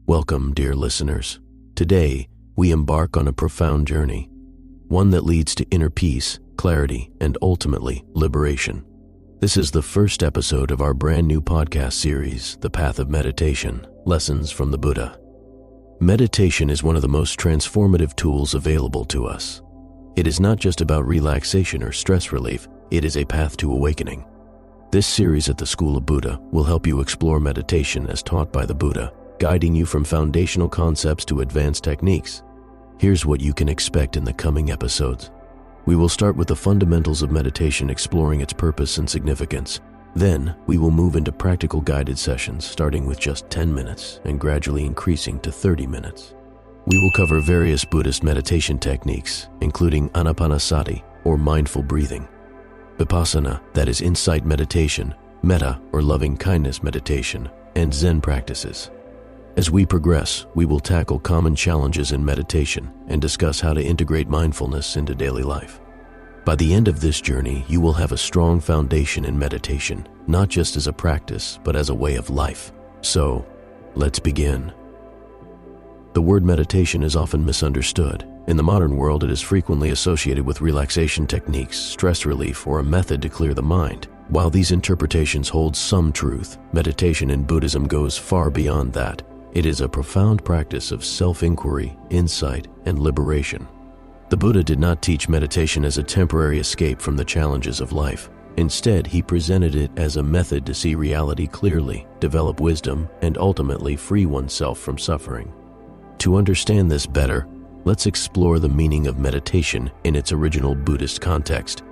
Welcome, dear listeners. Today, we embark on a profound journey, one that leads to inner peace, clarity, and ultimately, liberation. This is the first episode of our brand new podcast series, The Path of Meditation, Lessons from the Buddha. Meditation is one of the most transformative tools available to us. It is not just about relaxation or stress relief, it is a path to awakening. This series at the School of Buddha will help you explore meditation as taught by the Buddha, guiding you from foundational concepts to advanced techniques. Here's what you can expect in the coming episodes. We will start with the fundamentals of meditation, exploring its purpose and significance. Then, we will move into practical guided sessions, starting with just 10 minutes and gradually increasing to 30 minutes. We will cover various Buddhist meditation techniques, including anapanasati, or mindful breathing, Vipassana, that is insight meditation, metta, or loving kindness meditation, and Zen practices. As we progress, we will tackle common challenges in meditation and discuss how to integrate mindfulness into daily life. By the end of this journey, you will have a strong foundation in meditation, not just as a practice, but as a way of life. So, let's begin. The word meditation is often misunderstood. In the modern world, it is frequently associated with relaxation techniques, stress relief, or a method to clear the mind. While these interpretations hold some truth, meditation in Buddhism goes far beyond that. It is a profound practice of self-inquiry, insight, and liberation. The Buddha did not teach meditation as a temporary escape from the challenges of life. Instead, he presented it as a method to see reality clearly, develop wisdom, and ultimately free oneself from suffering. To understand this better, let's explore the meaning of meditation in its original Buddhist context.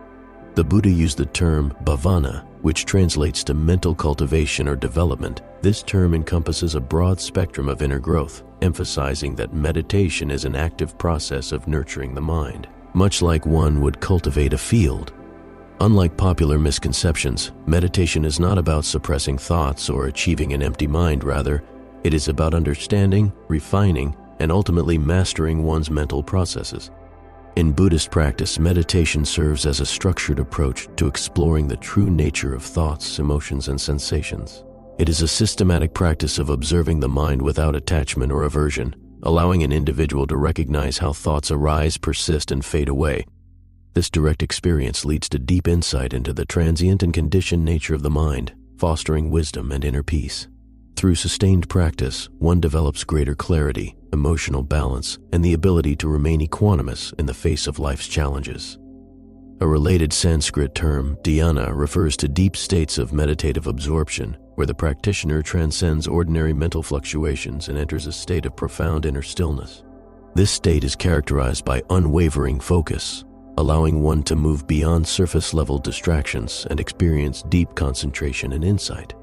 The Buddha used the term bhavana, which translates to mental cultivation or development. This term encompasses a broad spectrum of inner growth, emphasizing that meditation is an active process of nurturing the mind, much like one would cultivate a field. Unlike popular misconceptions, meditation is not about suppressing thoughts or achieving an empty mind. Rather, it is about understanding, refining, and ultimately mastering one's mental processes. In Buddhist practice, meditation serves as a structured approach to exploring the true nature of thoughts, emotions, and sensations. It is a systematic practice of observing the mind without attachment or aversion, allowing an individual to recognize how thoughts arise, persist, and fade away. This direct experience leads to deep insight into the transient and conditioned nature of the mind, fostering wisdom and inner peace. Through sustained practice, one develops greater clarity, emotional balance, and the ability to remain equanimous in the face of life's challenges. A related Sanskrit term, dhyana, refers to deep states of meditative absorption, where the practitioner transcends ordinary mental fluctuations and enters a state of profound inner stillness. This state is characterized by unwavering focus, allowing one to move beyond surface-level distractions and experience deep concentration and insight.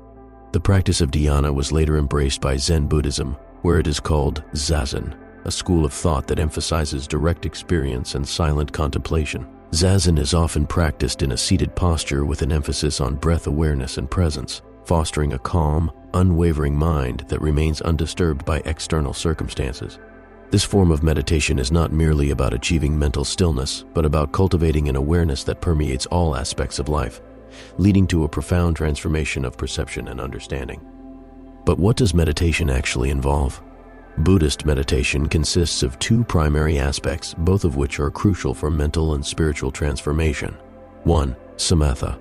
The practice of dhyana was later embraced by Zen Buddhism, where it is called zazen, a school of thought that emphasizes direct experience and silent contemplation. Zazen is often practiced in a seated posture with an emphasis on breath awareness and presence, fostering a calm, unwavering mind that remains undisturbed by external circumstances. This form of meditation is not merely about achieving mental stillness, but about cultivating an awareness that permeates all aspects of life, leading to a profound transformation of perception and understanding. But what does meditation actually involve? Buddhist meditation consists of two primary aspects, both of which are crucial for mental and spiritual transformation. 1. Samatha,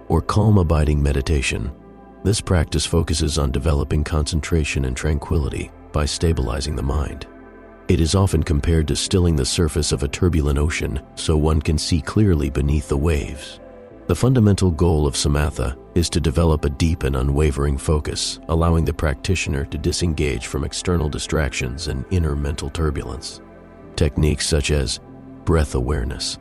or calm abiding meditation. This practice focuses on developing concentration and tranquility by stabilizing the mind. It is often compared to stilling the surface of a turbulent ocean so one can see clearly beneath the waves. The fundamental goal of Samatha is to develop a deep and unwavering focus, allowing the practitioner to disengage from external distractions and inner mental turbulence. Techniques such as breath awareness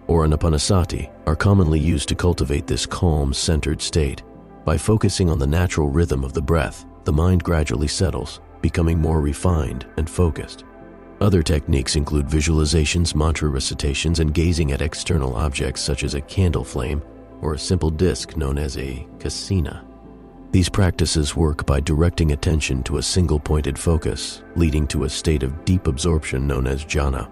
or anapanasati are commonly used to cultivate this calm, centered state. By focusing on the natural rhythm of the breath, the mind gradually settles, becoming more refined and focused. Other techniques include visualizations, mantra recitations, and gazing at external objects such as a candle flame or a simple disc known as a kasina. These practices work by directing attention to a single-pointed focus, leading to a state of deep absorption known as jhana.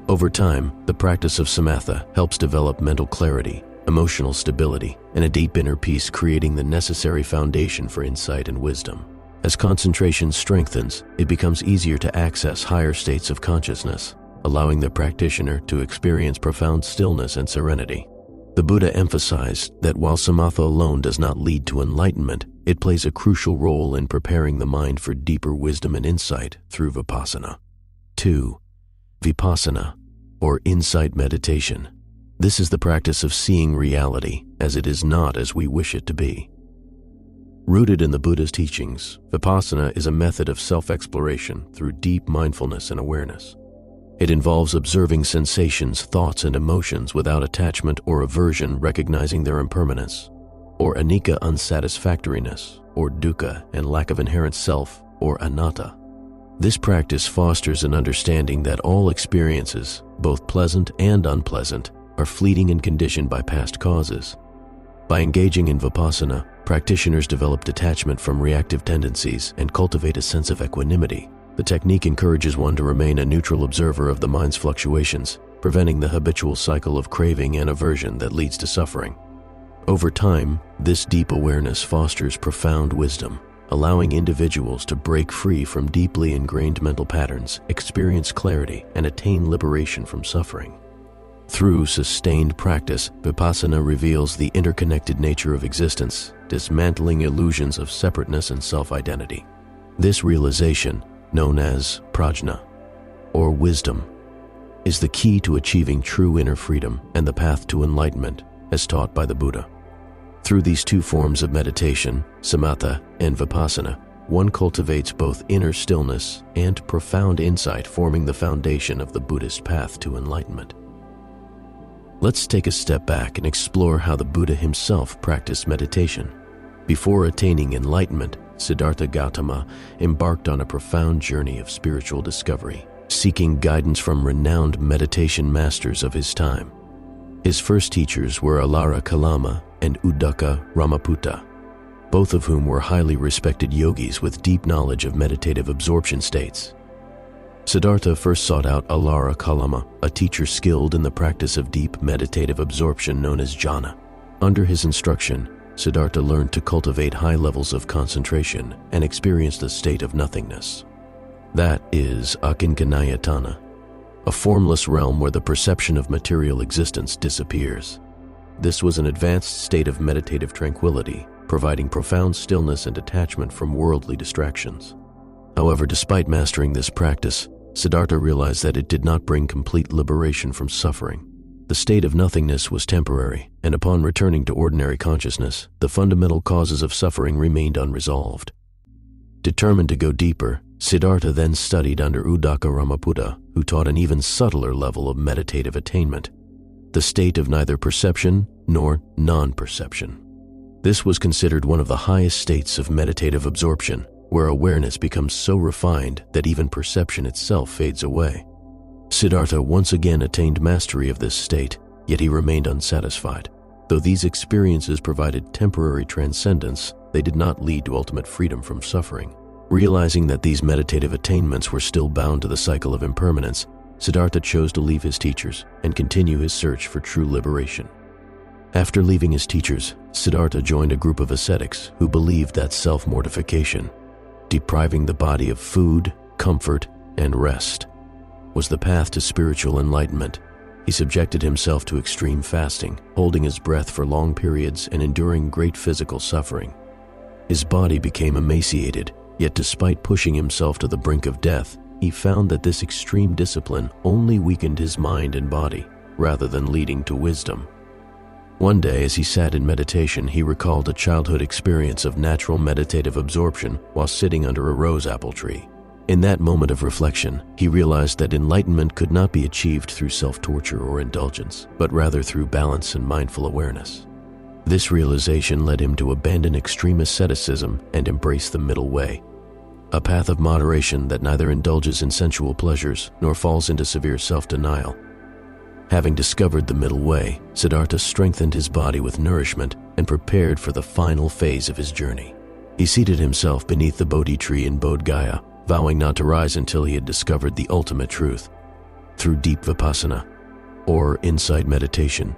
Over time, the practice of samatha helps develop mental clarity, emotional stability, and a deep inner peace, creating the necessary foundation for insight and wisdom. As concentration strengthens, it becomes easier to access higher states of consciousness, allowing the practitioner to experience profound stillness and serenity. The Buddha emphasized that while Samatha alone does not lead to enlightenment, it plays a crucial role in preparing the mind for deeper wisdom and insight through Vipassana. 2. Vipassana, or insight meditation. This is the practice of seeing reality as it is not as we wish it to be. Rooted in the Buddha's teachings, Vipassana is a method of self-exploration through deep mindfulness and awareness. It involves observing sensations, thoughts, and emotions without attachment or aversion, recognizing their impermanence, or anicca unsatisfactoriness, or dukkha and lack of inherent self, or anatta. This practice fosters an understanding that all experiences, both pleasant and unpleasant, are fleeting and conditioned by past causes. By engaging in Vipassana, practitioners develop detachment from reactive tendencies and cultivate a sense of equanimity. The technique encourages one to remain a neutral observer of the mind's fluctuations, preventing the habitual cycle of craving and aversion that leads to suffering. Over time, this deep awareness fosters profound wisdom, allowing individuals to break free from deeply ingrained mental patterns, experience clarity, and attain liberation from suffering. Through sustained practice, Vipassana reveals the interconnected nature of existence, dismantling illusions of separateness and self-identity. This realization, known as prajna, or wisdom, is the key to achieving true inner freedom and the path to enlightenment, as taught by the Buddha. Through these two forms of meditation, Samatha and Vipassana, one cultivates both inner stillness and profound insight, forming the foundation of the Buddhist path to enlightenment. Let's take a step back and explore how the Buddha himself practiced meditation. Before attaining enlightenment, Siddhartha Gautama embarked on a profound journey of spiritual discovery, seeking guidance from renowned meditation masters of his time. His first teachers were Āḷāra Kālāma and Uddaka Rāmaputta, both of whom were highly respected yogis with deep knowledge of meditative absorption states. Siddhartha first sought out Āḷāra Kālāma, a teacher skilled in the practice of deep meditative absorption known as jhana. Under his instruction, Siddhartha learned to cultivate high levels of concentration and experienced a state of nothingness. That is akinkanayatana, a formless realm where the perception of material existence disappears. This was an advanced state of meditative tranquility, providing profound stillness and detachment from worldly distractions. However, despite mastering this practice, Siddhartha realized that it did not bring complete liberation from suffering. The state of nothingness was temporary, and upon returning to ordinary consciousness, the fundamental causes of suffering remained unresolved. Determined to go deeper, Siddhartha then studied under Uddaka Rāmaputta, who taught an even subtler level of meditative attainment, the state of neither perception nor non-perception. This was considered one of the highest states of meditative absorption, where awareness becomes so refined that even perception itself fades away. Siddhartha once again attained mastery of this state, yet he remained unsatisfied. Though these experiences provided temporary transcendence, they did not lead to ultimate freedom from suffering. Realizing that these meditative attainments were still bound to the cycle of impermanence, Siddhartha chose to leave his teachers and continue his search for true liberation. After leaving his teachers, Siddhartha joined a group of ascetics who believed that self-mortification, depriving the body of food, comfort, and rest, was the path to spiritual enlightenment. He subjected himself to extreme fasting, holding his breath for long periods and enduring great physical suffering. His body became emaciated, yet despite pushing himself to the brink of death, he found that this extreme discipline only weakened his mind and body, rather than leading to wisdom. One day, as he sat in meditation, he recalled a childhood experience of natural meditative absorption while sitting under a rose apple tree. In that moment of reflection, he realized that enlightenment could not be achieved through self-torture or indulgence, but rather through balance and mindful awareness. This realization led him to abandon extreme asceticism and embrace the middle way, a path of moderation that neither indulges in sensual pleasures nor falls into severe self-denial. Having discovered the middle way, Siddhartha strengthened his body with nourishment and prepared for the final phase of his journey. He seated himself beneath the Bodhi Tree in Bodh Gaya, vowing not to rise until he had discovered the ultimate truth. Through deep Vipassana, or insight meditation,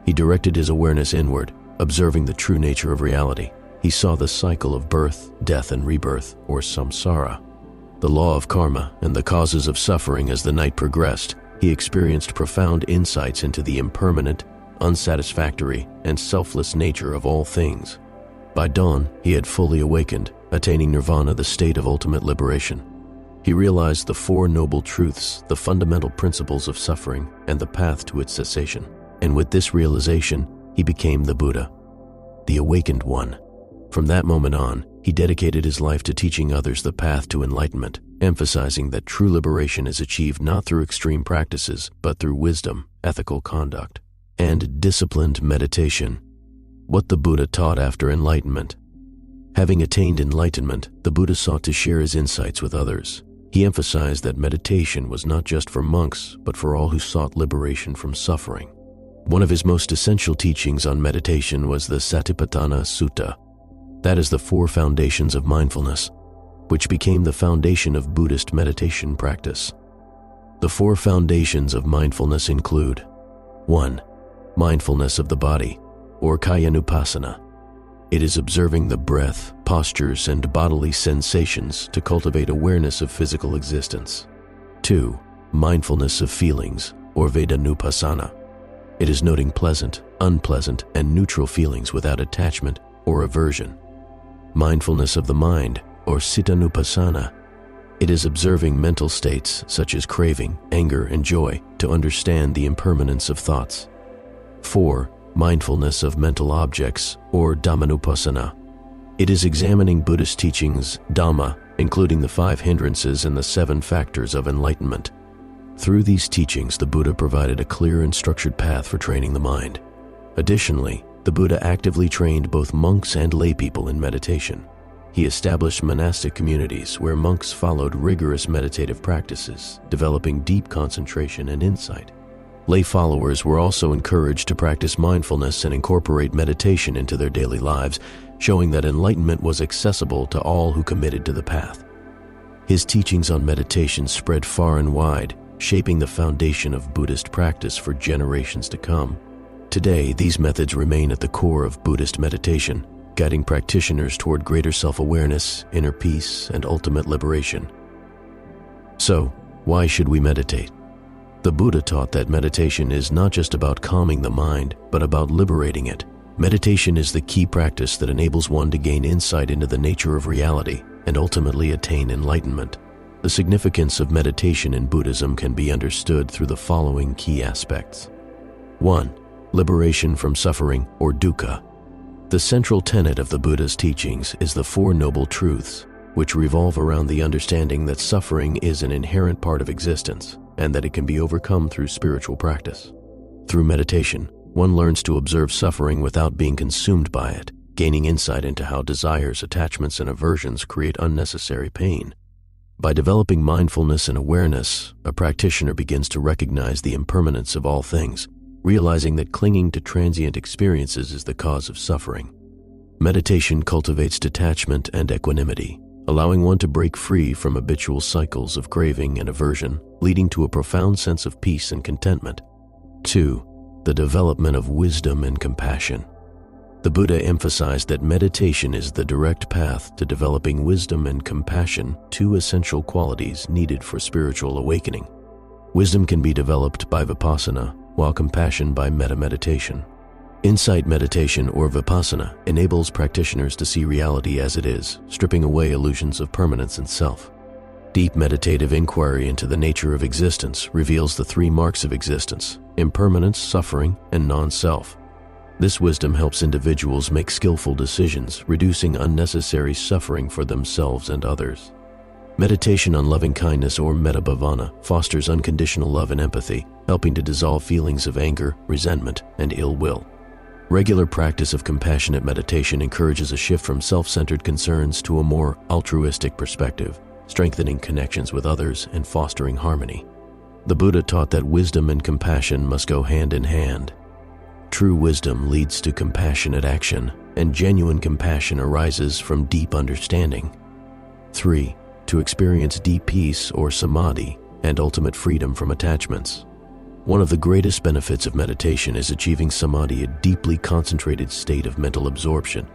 he directed his awareness inward, observing the true nature of reality. he saw the cycle of birth, death, and rebirth, or samsara, the law of karma, and the causes of suffering. As the night progressed, he experienced profound insights into the impermanent, unsatisfactory, and selfless nature of all things. By dawn, he had fully awakened, attaining nirvana, the state of ultimate liberation. He realized the Four Noble Truths, the fundamental principles of suffering, and the path to its cessation. And with this realization, he became the Buddha, the awakened one. From that moment on, he dedicated his life to teaching others the path to enlightenment, emphasizing that true liberation is achieved not through extreme practices, but through wisdom, ethical conduct, and disciplined meditation. What the Buddha taught after enlightenment. Having attained enlightenment, the Buddha sought to share his insights with others. He emphasized that meditation was not just for monks, but for all who sought liberation from suffering. One of his most essential teachings on meditation was the Satipatthana Sutta. That is the 4 foundations of mindfulness, which became the foundation of Buddhist meditation practice. The 4 foundations of mindfulness include: 1. Mindfulness of the body, or Kayanupassana. It is observing the breath, postures, and bodily sensations to cultivate awareness of physical existence. 2. Mindfulness of feelings, or Vedanupassana. It is noting pleasant, unpleasant, and neutral feelings without attachment or aversion. Mindfulness of the mind, or Cittanupassana. It is observing mental states such as craving, anger, and joy to understand the impermanence of thoughts. 4. Mindfulness of mental objects, or Dhammanupassana. It is examining Buddhist teachings, Dhamma, including the 5 hindrances and the 7 factors of enlightenment. Through these teachings, the Buddha provided a clear and structured path for training the mind. Additionally, the Buddha actively trained both monks and laypeople in meditation. He established monastic communities where monks followed rigorous meditative practices, developing deep concentration and insight. Lay followers were also encouraged to practice mindfulness and incorporate meditation into their daily lives, showing that enlightenment was accessible to all who committed to the path. His teachings on meditation spread far and wide, shaping the foundation of Buddhist practice for generations to come. Today, these methods remain at the core of Buddhist meditation, guiding practitioners toward greater self-awareness, inner peace, and ultimate liberation. So, why should we meditate? The Buddha taught that meditation is not just about calming the mind, but about liberating it. Meditation is the key practice that enables one to gain insight into the nature of reality and ultimately attain enlightenment. The significance of meditation in Buddhism can be understood through the following key aspects. 1. Liberation from suffering, or dukkha. The central tenet of the Buddha's teachings is the Four Noble Truths, which revolve around the understanding that suffering is an inherent part of existence and that it can be overcome through spiritual practice. Through meditation, one learns to observe suffering without being consumed by it, gaining insight into how desires, attachments, and aversions create unnecessary pain. By developing mindfulness and awareness, a practitioner begins to recognize the impermanence of all things, realizing that clinging to transient experiences is the cause of suffering. Meditation cultivates detachment and equanimity, allowing one to break free from habitual cycles of craving and aversion, leading to a profound sense of peace and contentment. 2. The development of wisdom and compassion. The Buddha emphasized that meditation is the direct path to developing wisdom and compassion, 2 essential qualities needed for spiritual awakening. Wisdom can be developed by Vipassana, while compassion by metta-meditation. Insight meditation, or Vipassana, enables practitioners to see reality as it is, stripping away illusions of permanence and self. Deep meditative inquiry into the nature of existence reveals the 3 marks of existence: impermanence, suffering, and non-self. This wisdom helps individuals make skillful decisions, reducing unnecessary suffering for themselves and others. Meditation on loving kindness, or metta bhavana, fosters unconditional love and empathy, helping to dissolve feelings of anger, resentment, and ill will. Regular practice of compassionate meditation encourages a shift from self-centered concerns to a more altruistic perspective, strengthening connections with others and fostering harmony. The Buddha taught that wisdom and compassion must go hand in hand. True wisdom leads to compassionate action, and genuine compassion arises from deep understanding. 3. To experience deep peace, or samadhi, and ultimate freedom from attachments. One of the greatest benefits of meditation is achieving samadhi, a deeply concentrated state of mental absorption.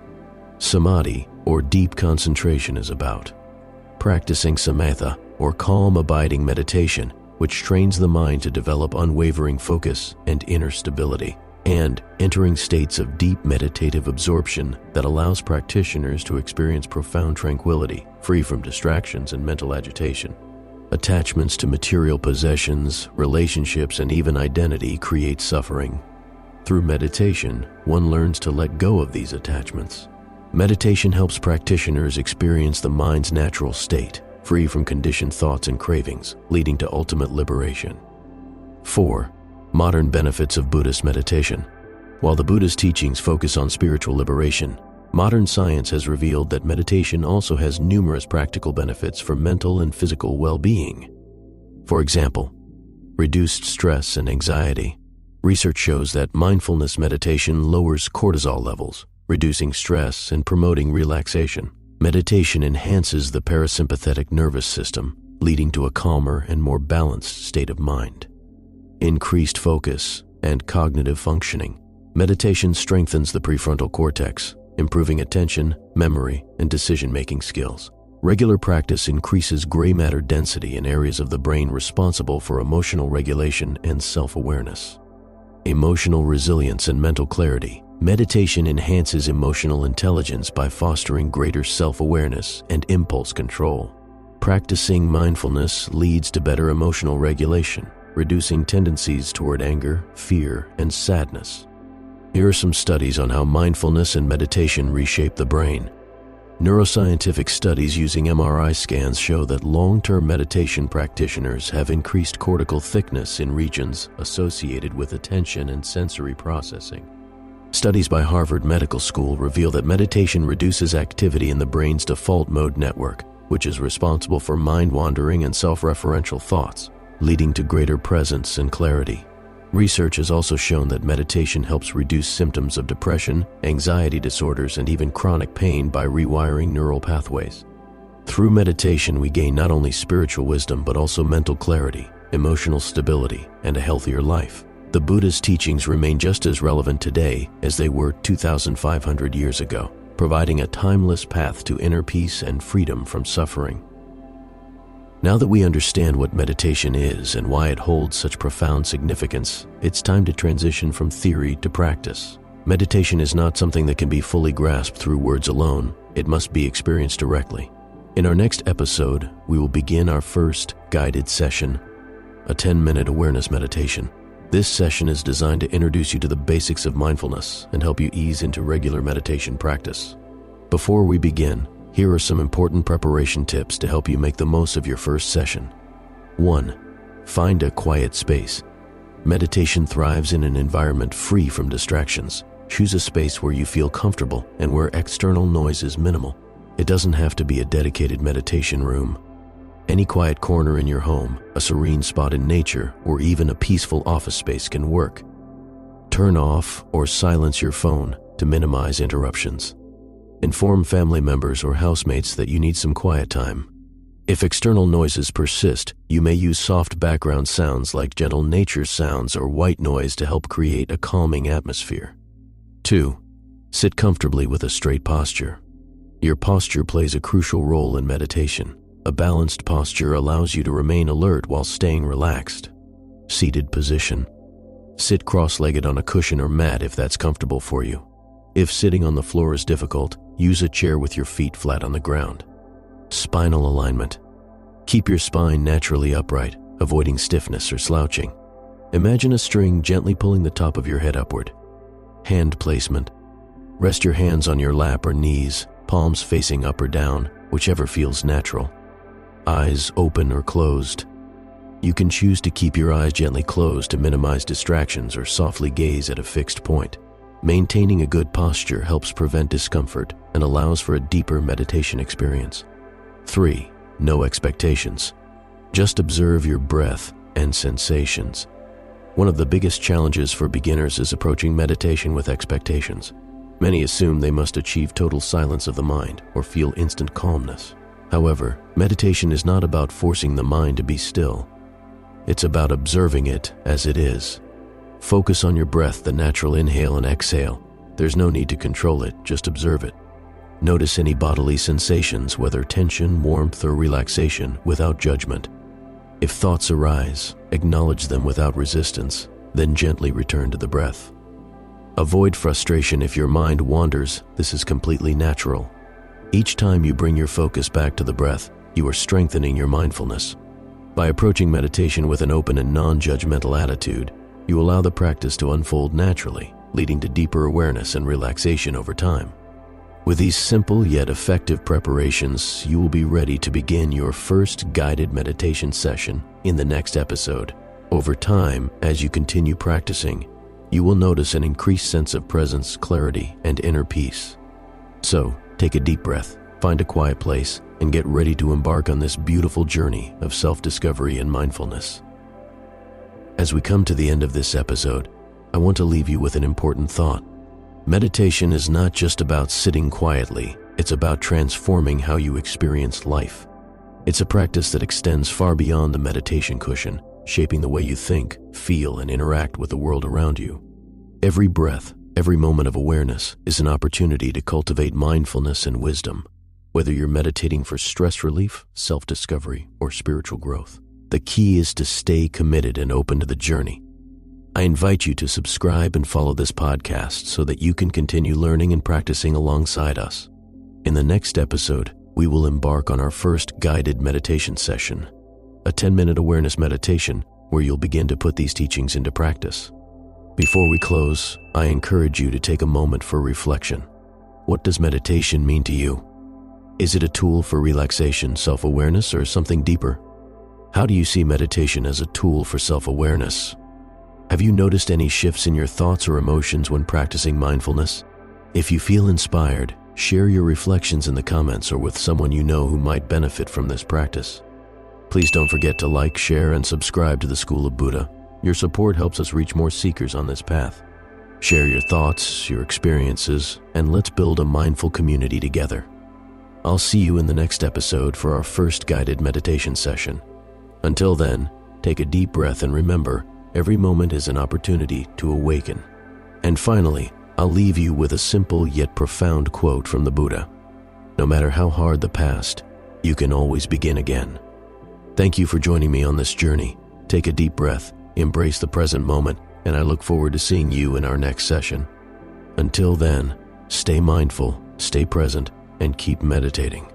Samadhi, or deep concentration, is about practicing Samatha, or calm abiding meditation, which trains the mind to develop unwavering focus and inner stability, and entering states of deep meditative absorption that allows practitioners to experience profound tranquility, free from distractions and mental agitation. Attachments to material possessions, relationships, and even identity create suffering. Through meditation, one learns to let go of these attachments. Meditation helps practitioners experience the mind's natural state, free from conditioned thoughts and cravings, leading to ultimate liberation. 4. Modern benefits of Buddhist meditation. While the Buddha's teachings focus on spiritual liberation, modern science has revealed that meditation also has numerous practical benefits for mental and physical well-being. For example, reduced stress and anxiety. Research shows that mindfulness meditation lowers cortisol levels, reducing stress and promoting relaxation. Meditation enhances the parasympathetic nervous system, leading to a calmer and more balanced state of mind. Increased focus and cognitive functioning. Meditation strengthens the prefrontal cortex, improving attention, memory, and decision-making skills. Regular practice increases gray matter density in areas of the brain responsible for emotional regulation and self-awareness. Emotional resilience and mental clarity. Meditation enhances emotional intelligence by fostering greater self-awareness and impulse control. Practicing mindfulness leads to better emotional regulation, reducing tendencies toward anger, fear, and sadness. Here are some studies on how mindfulness and meditation reshape the brain. Neuroscientific studies using MRI scans show that long-term meditation practitioners have increased cortical thickness in regions associated with attention and sensory processing. Studies by Harvard Medical School reveal that meditation reduces activity in the brain's default mode network, which is responsible for mind-wandering and self-referential thoughts, leading to greater presence and clarity. Research has also shown that meditation helps reduce symptoms of depression, anxiety disorders, and even chronic pain by rewiring neural pathways. Through meditation, we gain not only spiritual wisdom but also mental clarity, emotional stability, and a healthier life. The Buddha's teachings remain just as relevant today as they were 2,500 years ago, providing a timeless path to inner peace and freedom from suffering. Now that we understand what meditation is and why it holds such profound significance, it's time to transition from theory to practice. Meditation is not something that can be fully grasped through words alone. It must be experienced directly. In our next episode, we will begin our first guided session, a 10-minute awareness meditation. This session is designed to introduce you to the basics of mindfulness and help you ease into regular meditation practice. Before we begin, here are some important preparation tips to help you make the most of your first session. 1. Find a quiet space. Meditation thrives in an environment free from distractions. Choose a space where you feel comfortable and where external noise is minimal. It doesn't have to be a dedicated meditation room. Any quiet corner in your home, a serene spot in nature, or even a peaceful office space can work. Turn off or silence your phone to minimize interruptions. Inform family members or housemates that you need some quiet time. If external noises persist, you may use soft background sounds like gentle nature sounds or white noise to help create a calming atmosphere. 2. Sit comfortably with a straight posture. Your posture plays a crucial role in meditation. A balanced posture allows you to remain alert while staying relaxed. Seated position. Sit cross-legged on a cushion or mat if that's comfortable for you. If sitting on the floor is difficult, use a chair with your feet flat on the ground. Spinal alignment. Keep your spine naturally upright, avoiding stiffness or slouching. Imagine a string gently pulling the top of your head upward. Hand placement. Rest your hands on your lap or knees, palms facing up or down, whichever feels natural. Eyes open or closed. You can choose to keep your eyes gently closed to minimize distractions or softly gaze at a fixed point. Maintaining a good posture helps prevent discomfort and allows for a deeper meditation experience. 3. No expectations. Just observe your breath and sensations. One of the biggest challenges for beginners is approaching meditation with expectations. Many assume they must achieve total silence of the mind or feel instant calmness. However, meditation is not about forcing the mind to be still. It's about observing it as it is. Focus on your breath, the natural inhale and exhale. There's no need to control it, just observe it. Notice any bodily sensations, whether tension, warmth, or relaxation, without judgment. If thoughts arise, acknowledge them without resistance, then gently return to the breath. Avoid frustration if your mind wanders. This is completely natural. Each time you bring your focus back to the breath, you are strengthening your mindfulness. By approaching meditation with an open and non-judgmental attitude, you allow the practice to unfold naturally, leading to deeper awareness and relaxation over time. With these simple yet effective preparations, you will be ready to begin your first guided meditation session in the next episode. Over time, as you continue practicing, you will notice an increased sense of presence, clarity, and inner peace. So, take a deep breath, find a quiet place, and get ready to embark on this beautiful journey of self-discovery and mindfulness. As we come to the end of this episode, I want to leave you with an important thought. Meditation is not just about sitting quietly, it's about transforming how you experience life. It's a practice that extends far beyond the meditation cushion, shaping the way you think, feel, and interact with the world around you. Every breath, every moment of awareness is an opportunity to cultivate mindfulness and wisdom. Whether you're meditating for stress relief, self-discovery, or spiritual growth, the key is to stay committed and open to the journey. I invite you to subscribe and follow this podcast so that you can continue learning and practicing alongside us. In the next episode, we will embark on our first guided meditation session, a 10-minute awareness meditation where you'll begin to put these teachings into practice. Before we close, I encourage you to take a moment for reflection. What does meditation mean to you? Is it a tool for relaxation, self-awareness, or something deeper? How do you see meditation as a tool for self-awareness? Have you noticed any shifts in your thoughts or emotions when practicing mindfulness? If you feel inspired, share your reflections in the comments or with someone you know who might benefit from this practice. Please don't forget to like, share, and subscribe to the School of Buddha. Your support helps us reach more seekers on this path. Share your thoughts, your experiences, and let's build a mindful community together. I'll see you in the next episode for our first guided meditation session. Until then, take a deep breath and remember, every moment is an opportunity to awaken. And finally, I'll leave you with a simple yet profound quote from the Buddha. No matter how hard the past, you can always begin again. Thank you for joining me on this journey. Take a deep breath, embrace the present moment, and I look forward to seeing you in our next session. Until then, stay mindful, stay present, and keep meditating.